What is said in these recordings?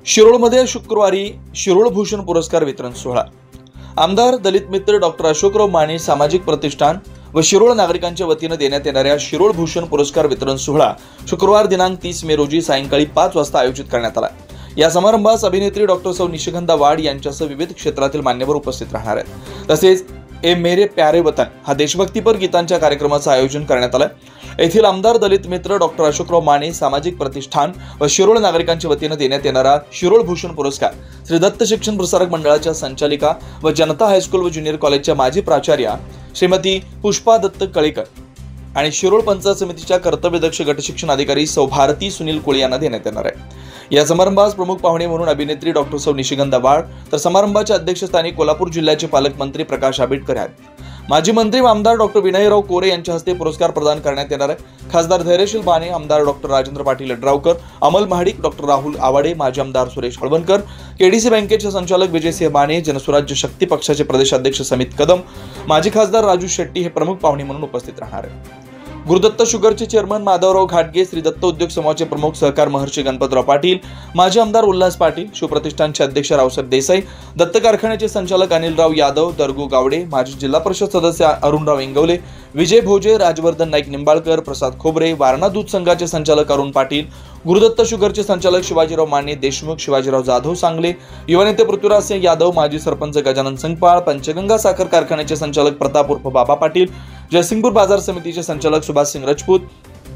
शिरोळमध्ये शुक्रवारी शिरोळ भूषण पुरस्कार वितरण सोहळा. आमदार दलित मित्र डॉक्टर अशोकराव माने सामाजिक प्रतिष्ठान व शिरोळ नागरिकांच्या वतीने देण्यात येणाऱ्या शिरोळ भूषण पुरस्कार वितरण सोहळा शुक्रवार दिनांक 30 मे रोजी सायंकाळी 5 वाजता आयोजित करण्यात आला. या समारंभास अभिनेत्री डॉक्टर सौ निशिगंधा वाड यांच्यासह विविध क्षेत्रातील मान्यवर उपस्थित राहणार आहेत. तसेच ए मेरे प्यारे वतन हा देशभक्तीपर गीतांच्या कार्यक्रमाचं आयोजन करण्यात आलं. येथील आमदार दलित मित्र डॉक्टर अशोकराव माने सामाजिक प्रतिष्ठान व शिरोळ नागरिकांच्या वतीने देण्यात येणारा शिरोळ भूषण पुरस्कार श्री दत्त शिक्षण प्रसारक मंडळाच्या संचालिका व जनता हायस्कूल व ज्युनियर कॉलेजच्या माजी प्राचार्या श्रीमती पुष्पा दत्त कळेकर आणि शिरोळ पंचायत समितीच्या कर्तव्यदक्ष गट शिक्षण अधिकारी सौ भारती सुनील कोळी यांना देण्यात येणार आहे. या समारंभास प्रमुख पाहुणे म्हणून अभिनेत्री डॉक्टर सौ निशिगंधा वाड तर समारंभाच्या अध्यक्षस्थानी कोल्हापूर जिल्ह्याचे पालकमंत्री प्रकाश आंबेडकर आहेत. माजी मंत्री व आमदार डॉक्टर विनयराव कोरे यांच्या हस्ते पुरस्कार प्रदान करण्यात येणार आहे. खासदार धैर्यशील बाने, आमदार डॉक्टर राजेंद्र पाटील अड्रावकर, अमल महाडिक, डॉक्टर राहुल आवाडे, माजी आमदार सुरेश हळवणकर, केडीसी बँकेचे संचालक विजयसिंह बाने, जनसुराज्य शक्ती पक्षाचे प्रदेशाध्यक्ष समित कदम, माजी खासदार राजू शेट्टी हे प्रमुख पाहुणे म्हणून उपस्थित राहणार आहेत. गुरुदत्त शुगरचे चेअरमन माधवराव घाटगे, श्री दत्त उद्योग समूहाचे प्रमुख सहकार महर्षी गणपतराव पाटील, माजी आमदार उल्हास पाटील, शिवप्रतिष्ठानचे अध्यक्ष रावसाहेब देसाई, दत्त कारखान्याचे संचालक अनिलराव यादव, दरगू गावडे, माजी जिल्हा परिषद सदस्य अरुणराव इंगवले, विजय भोजे, राजवर्धन नाईक निंबाळकर, प्रसाद खोबरे, वारणा दूध संघाचे संचालक अरुण पाटील, गुरुदत्त शुगरचे संचालक शिवाजीराव माने देशमुख, शिवाजीराव जाधव सांगले, युवानेते पृथ्वीराज सिंह यादव, माजी सरपंच गजानन संगपाळ, पंचगंगा साखर कारखान्याचे संचालक प्रताप उर्फ बाबा पाटील, जयसिंगपूर बाजार समितीचे संचालक सुभाष सिंग राजपूत,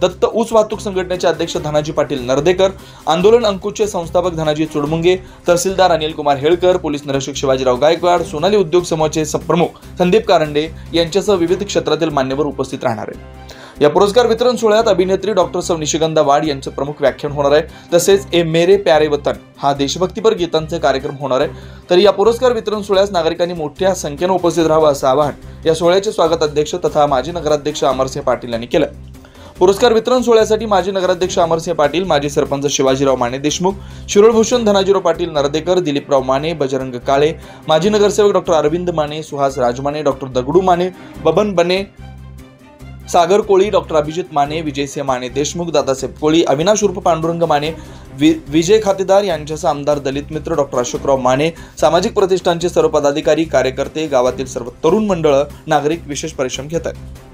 दत्त ऊस वाहतूक संघटनेचे अध्यक्ष धनाजी पाटील नरदेकर, आंदोलन अंकुशचे संस्थापक धनाजी चुडमुंगे, तहसीलदार अनिल कुमार हेळकर, पोलीस निरीक्षक शिवाजीराव गायकवाड, सोनाली उद्योग समूहाचे प्रमुख संदीप कारंडे यांच्यासह विविध क्षेत्रातील मान्यवर उपस्थित राहणार आहेत. या पुरस्कार वितरण सोहळ्यात अभिनेत्री डॉक्टर सौ निशिगंधा वाड यांचं प्रमुख व्याख्यान होणार आहे. तसेच ए मेरे प्यारे वतन हा देशभक्तीपर गीतांचे कार्यक्रम होणार आहे. तर या पुरस्कार वितरण सोहळ्यास नागरिकांनी मोठ्या संख्येने उपस्थित राहावं असं आवाहन या सोहळ्याचे स्वागत अध्यक्ष तथा माजी नगराध्यक्ष अमरसिंह पाटील यांनी केलं. पुरस्कार वितरण सोहळ्यासाठी माजी नगराध्यक्ष अमरसिंह पाटील, माजी सरपंच शिवाजीराव माने देशमुख, शिरोळ भूषण धनाजीराव पाटील नरदेकर, दिलीपराव माने, बजरंग काळे, माजी नगरसेवक डॉक्टर अरविंद माने, सुहास राजमाने, डॉक्टर दगडू माने, बबन बने, सागर कोळी, डॉक्टर अभिजित माने, विजयसिंह माने देशमुख, दादासाहेब कोळी, अविनाश उर्फ पांडुरंग माने, विजय खातेदार यांच्यासह आमदार दलित मित्र डॉक्टर अशोकराव माने, सामाजिक प्रतिष्ठानचे सर्व पदाधिकारी, कार्यकर्ते, गावातील सर्व तरुण मंडळ, नागरिक विशेष परिश्रम घेत आहेत.